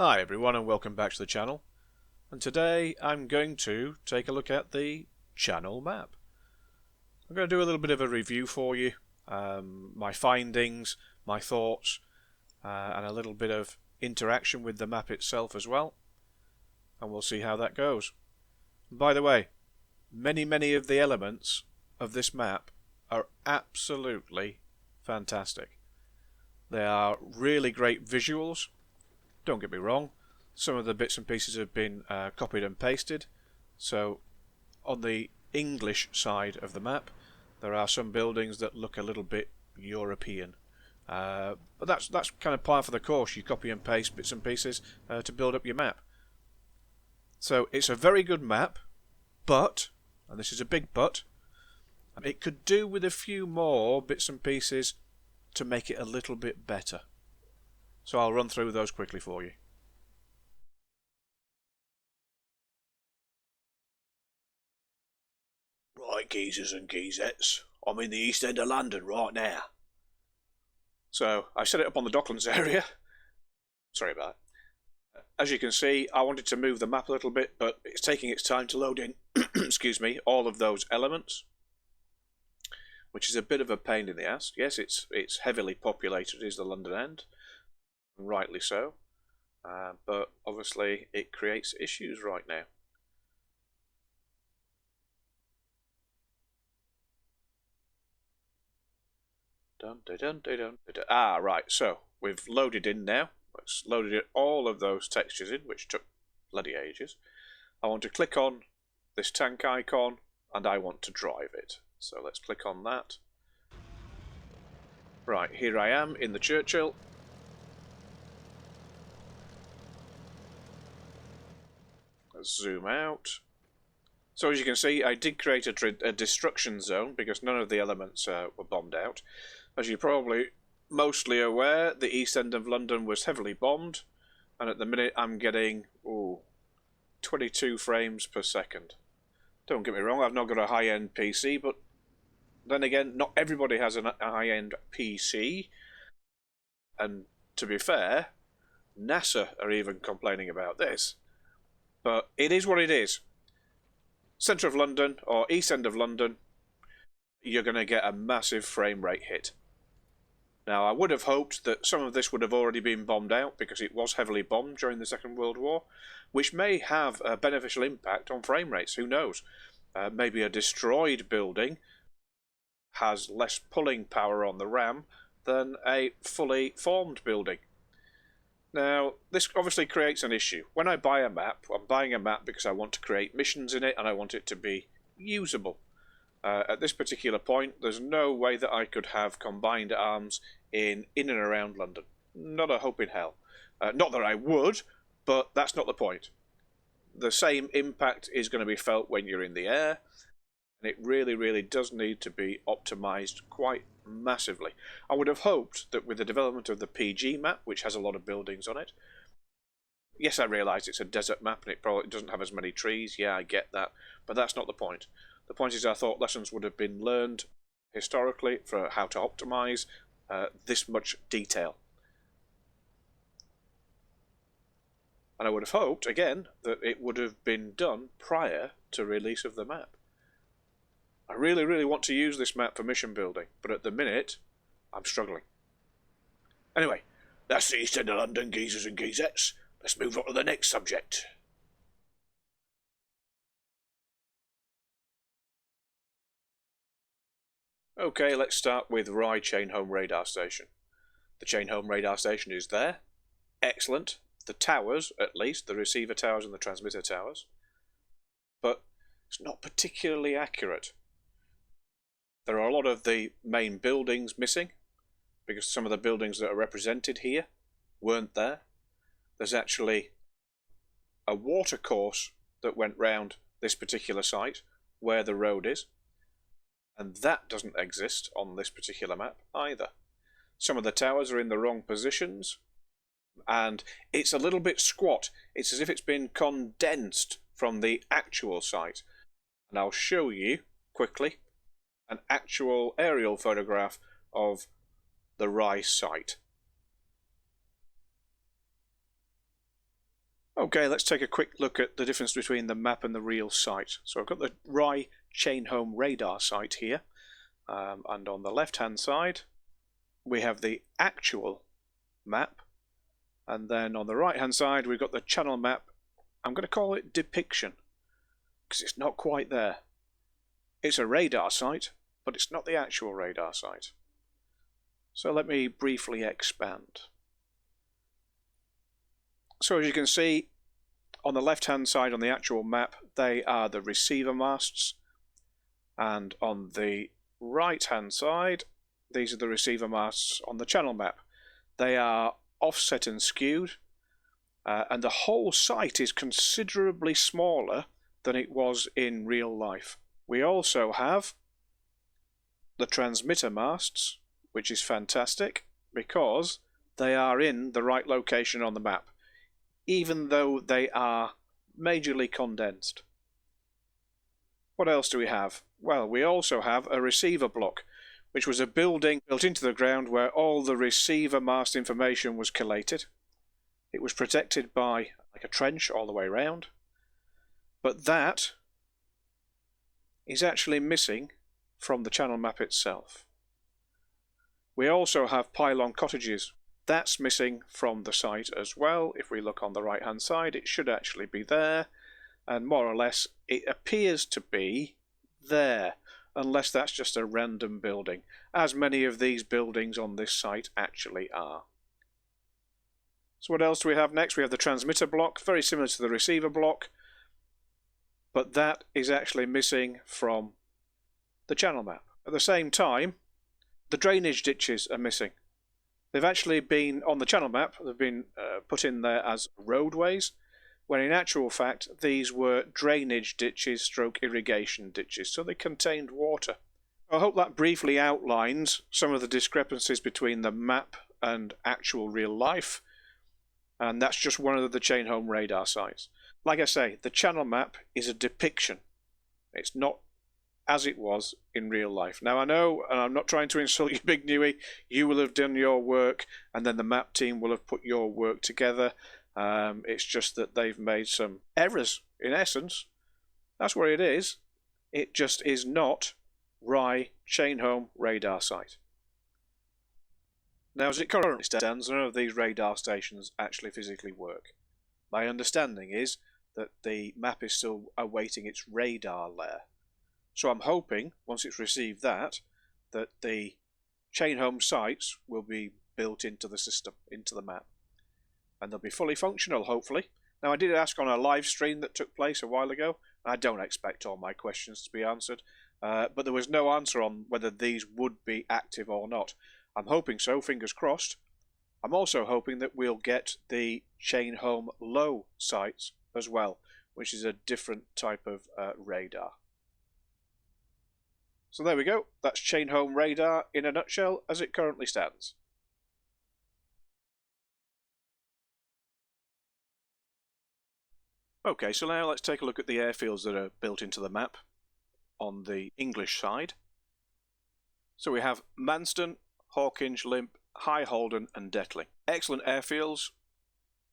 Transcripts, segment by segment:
Hi everyone and welcome back to the channel, and today I'm going to take a look at the channel map. I'm going to do a little bit of a review for you, my findings, my thoughts, and a little bit of interaction with the map itself as well, and we'll see how that goes. By the way, many of the elements of this map are absolutely fantastic. They are really great visuals. Don't get me wrong, some of the bits and pieces have been copied and pasted, so on the English side of the map there are some buildings that look a little bit European, but that's kind of par for the course. You copy and paste bits and pieces to build up your map. So it's a very good map, but, and this is a big but, it could do with a few more bits and pieces to make it a little bit better. So I'll run through those quickly for you. Right, geezers and geezettes, I'm in the East End of London right now. So I set it up on the Docklands area. Sorry about that. As you can see, I wanted to move the map a little bit, but it's taking its time to load in excuse me, all of those elements, which is a bit of a pain in the ass. Yes, it's heavily populated, is the London end, and rightly so, but obviously it creates issues right now. Right, so we've loaded in now. Let's loaded all of those textures in, which took bloody ages. I want to click on this tank icon and I want to drive it. So let's click on that. Right, here I am in the Churchill. Let's zoom out. So as you can see, I did create a destruction zone because none of the elements were bombed out. As you're probably mostly aware, the East End of London was heavily bombed, and at the minute I'm getting 22 frames per second. Don't get me wrong, I've not got a high-end PC, but then again, not everybody has a high-end PC, and to be fair, NASA are even complaining about this. But it is what it is. Centre of London, or East End of London, you're going to get a massive frame rate hit. Now, I would have hoped that some of this would have already been bombed out because it was heavily bombed during the Second World War, which may have a beneficial impact on frame rates, who knows. Maybe a destroyed building has less pulling power on the RAM than a fully formed building. Now, this obviously creates an issue. When I buy a map, I'm buying a map because I want to create missions in it and I want it to be usable. At this particular point, there's no way that I could have combined arms in and around London. Not a hope in hell. Not that I would, but that's not the point. The same impact is going to be felt when you're in the air, and it really does need to be optimized quite massively. I would have hoped that with the development of the PG map, which has a lot of buildings on it, yes, I realise it's a desert map and it probably doesn't have as many trees, yeah, I get that, but that's not the point. The point is I thought lessons would have been learned historically for how to optimise this much detail. And I would have hoped, again, that it would have been done prior to release of the map. I really want to use this map for mission building, but at the minute, I'm struggling. Anyway, That's the East End of London, geezers and geezettes. Let's move on to the next subject. okay, let's start with Rye Chain Home Radar Station. The Chain Home Radar Station is there. Excellent. The towers, at least, the receiver towers and the transmitter towers. But it's not particularly accurate. There are a lot of the main buildings missing, because some of the buildings that are represented here weren't there. There's actually a watercourse that went round this particular site where the road is, and that doesn't exist on this particular map either. Some of the towers are in the wrong positions, and it's a little bit squat. It's as if it's been condensed from the actual site. And I'll show you quickly an actual aerial photograph of the Rye site. Okay, let's take a quick look at the difference between the map and the real site. So I've got the Rye Chain Home radar site here, and on the left hand side we have the actual map, and then on the right hand side we've got the channel map. I'm going to call it depiction because it's not quite there. It's a radar site, but it's not the actual radar site. So let me briefly expand. So as you can see, on the left hand side on the actual map, they are the receiver masts, and on the right hand side, these are the receiver masts on the channel map. They are offset and skewed, and the whole site is considerably smaller than it was in real life. We also have the transmitter masts, which is fantastic because they are in the right location on the map, even though they are majorly condensed. What else do we have? Well, we also have a receiver block, which was a building built into the ground where all the receiver mast information was collated. It was protected by like a trench all the way around, but that is actually missing from the channel map itself. We also have pylon cottages. That's missing from the site as well. If we look on the right hand side, it should actually be there, and more or less it appears to be there, unless that's just a random building, as many of these buildings on this site actually are. So what else do we have next? We have the transmitter block, very similar to the receiver block, but that is actually missing from the channel map. At the same time, the drainage ditches are missing. They've actually been, on the channel map, they've been put in there as roadways, when in actual fact these were drainage ditches stroke irrigation ditches, so they contained water. I hope that briefly outlines some of the discrepancies between the map and actual real life, and that's just one of the chain home radar sites. Like I say, the channel map is a depiction. It's not as it was in real life. Now I know, and I'm not trying to insult you, Big Newy, you will have done your work and then the map team will have put your work together. It's just that they've made some errors, in essence. That's what it is. It just is not Rye Chain Home radar site. Now as it currently stands, none of these radar stations actually physically work. My understanding is that the map is still awaiting its radar layer. So I'm hoping, once it's received that the chain home sites will be built into the system, into the map. And they'll be fully functional, hopefully. Now I did ask on a live stream that took place a while ago. I don't expect all my questions to be answered, but there was no answer on whether these would be active or not. I'm hoping so, fingers crossed. I'm also hoping that we'll get the chain home low sites as well, which is a different type of radar. So there we go, that's chain home radar in a nutshell as it currently stands. Okay, so now let's take a look at the airfields that are built into the map on the English side. So we have Manston, Hawkinge, Limp, High Holden and Detling. Excellent airfields,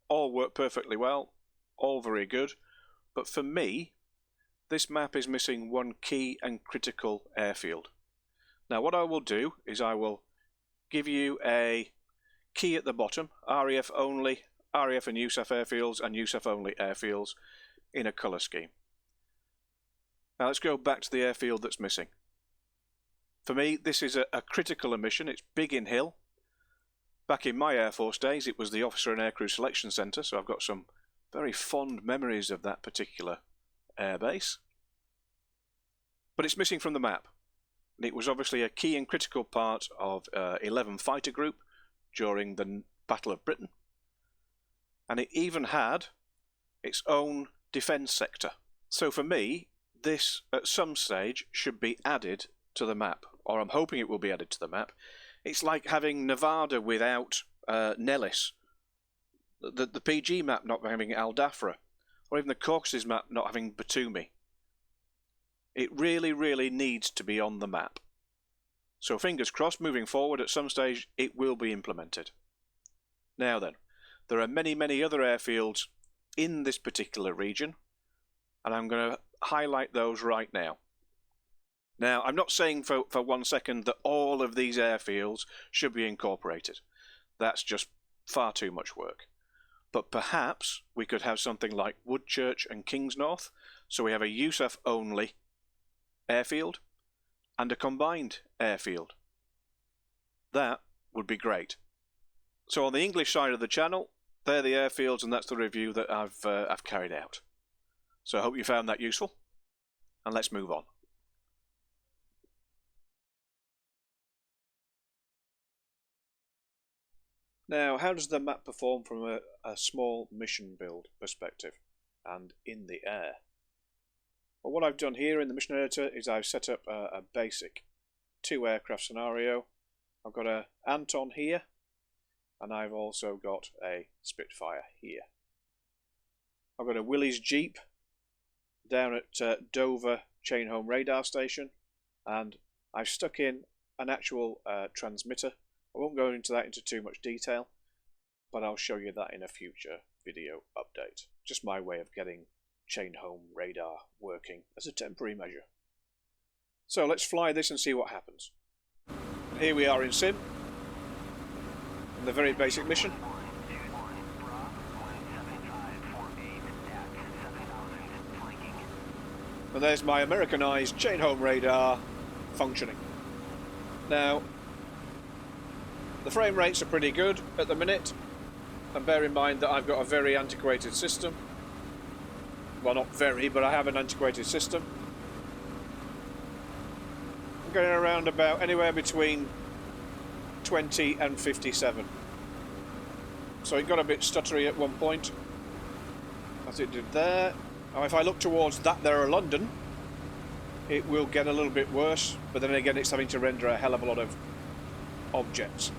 all work perfectly well, all very good, but for me, this map is missing one key and critical airfield. Now what I will do is I will give you a key at the bottom, RAF only, RAF and USAF airfields and USAF only airfields in a colour scheme. Now let's go back to the airfield that's missing. For me this is a critical omission, it's big in hill. Back in my Air Force days it was the Officer and Aircrew Selection Centre, so I've got some very fond memories of that particular airbase, but it's missing from the map. It was obviously a key and critical part of 11 Fighter Group during the Battle of Britain, and it even had its own defence sector. So for me, this at some stage should be added to the map, or I'm hoping it will be added to the map. It's like having Nevada without Nellis, the PG map not having Al Dafra, or even the Caucasus map not having Batumi. It really, really needs to be on the map. So fingers crossed, moving forward at some stage it will be implemented. Now then, there are many, many other airfields in this particular region, and I'm going to highlight those right now. Now, I'm not saying for 1 second that all of these airfields should be incorporated. That's just far too much work. But perhaps we could have something like Woodchurch and Kingsnorth, so we have a USAF only airfield and a combined airfield. That would be great. So on the English side of the channel, they're the airfields, and that's the review that I've carried out. So I hope you found that useful, and let's move on. Now, how does the map perform from a small mission build perspective and in the air? Well, what I've done here in the mission editor is I've set up a basic 2 aircraft scenario. I've got a Anton here, and I've also got a Spitfire here. I've got a Willys Jeep down at Dover Chainholme radar station, and I've stuck in an actual transmitter. I won't go into that into too much detail, but I'll show you that in a future video update. Just my way of getting Chainholme radar working as a temporary measure. So let's fly this and see what happens. Here we are in sim, in the very basic mission. And there's my Americanized Chainholme radar functioning. Now, the frame rates are pretty good at the minute, and bear in mind that I've got a very antiquated system. Well, not very, but I have an antiquated system. I'm going around about anywhere between 20 and 57. So it got a bit stuttery at one point, as it did there. Now if I look towards that there of London, it will get a little bit worse, but then again it's having to render a hell of a lot of objects.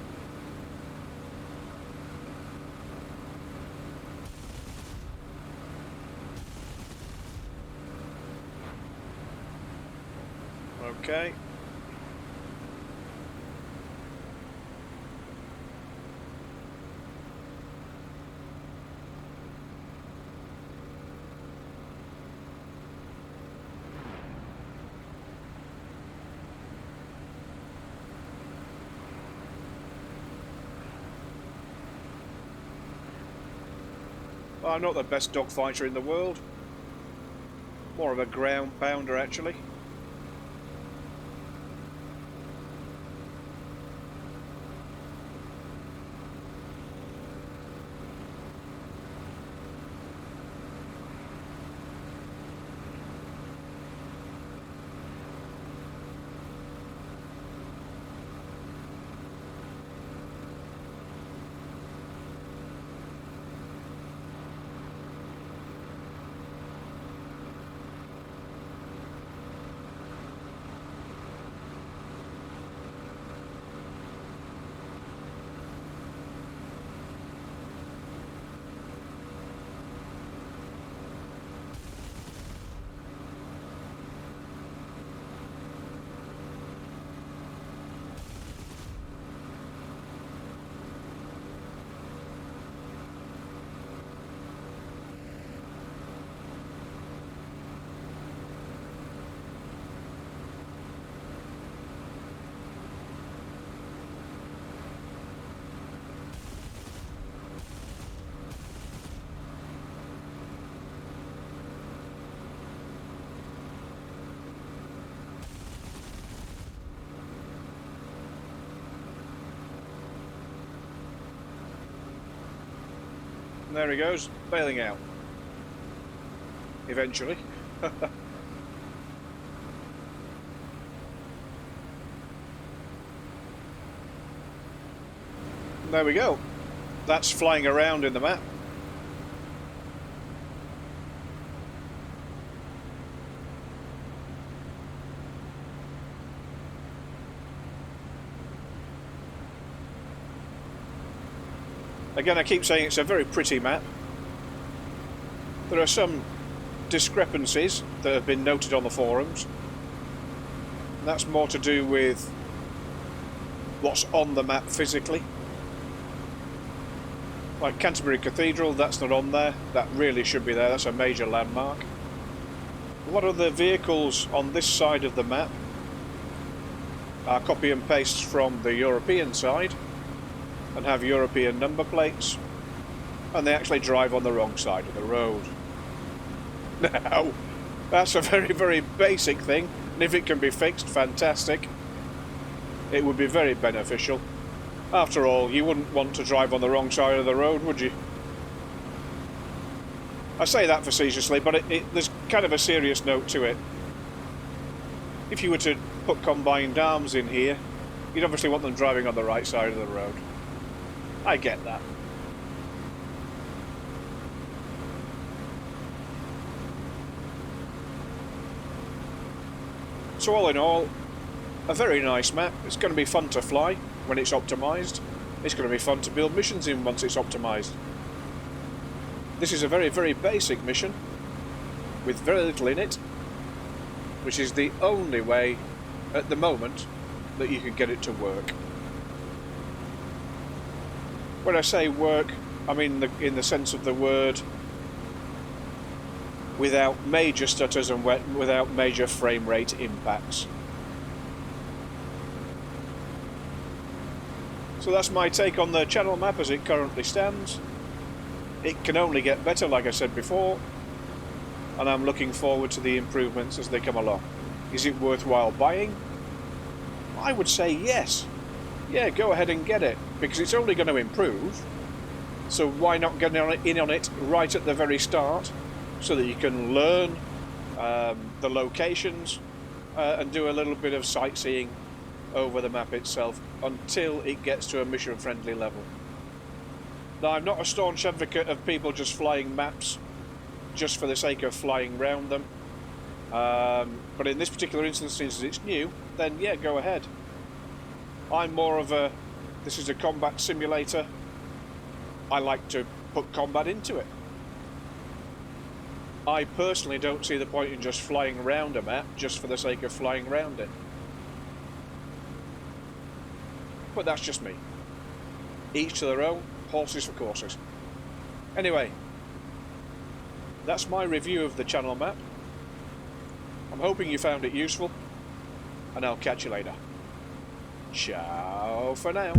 Okay. Well, I'm not the best dogfighter in the world. More of a ground pounder, actually. And there he goes, bailing out. Eventually. There we go. That's flying around in the map. Again, I keep saying it's a very pretty map. There are some discrepancies that have been noted on the forums. And that's more to do with what's on the map physically. Like Canterbury Cathedral, that's not on there. That really should be there. That's a major landmark. A lot of the vehicles on this side of the map are copy and pastes from the European side and have European number plates, and they actually drive on the wrong side of the road. Now, that's a very, very basic thing, and if it can be fixed, fantastic. It would be very beneficial. After all, you wouldn't want to drive on the wrong side of the road, would you? I say that facetiously, but there's kind of a serious note to it. If you were to put combined arms in here, you'd obviously want them driving on the right side of the road. I get that. So all in all, a very nice map. It's going to be fun to fly when it's optimised. It's going to be fun to build missions in once it's optimised. This is a very, very basic mission with very little in it, which is the only way at the moment that you can get it to work. When I say work, I mean in the sense of the word, without major stutters and without major frame rate impacts. So that's my take on the channel map as it currently stands. It can only get better, like I said before, and I'm looking forward to the improvements as they come along. Is it worthwhile buying? I would say yes. Yeah, go ahead and get it, because it's only going to improve. So why not get in on it right at the very start, so that you can learn the locations and do a little bit of sightseeing over the map itself until it gets to a mission-friendly level. Now, I'm not a staunch advocate of people just flying maps just for the sake of flying round them, but in this particular instance, since it's new, then yeah, go ahead. I'm more of a, this is a combat simulator, I like to put combat into it. I personally don't see the point in just flying around a map just for the sake of flying around it. But that's just me. Each to their own, horses for courses. Anyway, that's my review of the channel map. I'm hoping you found it useful, and I'll catch you later. Ciao for now.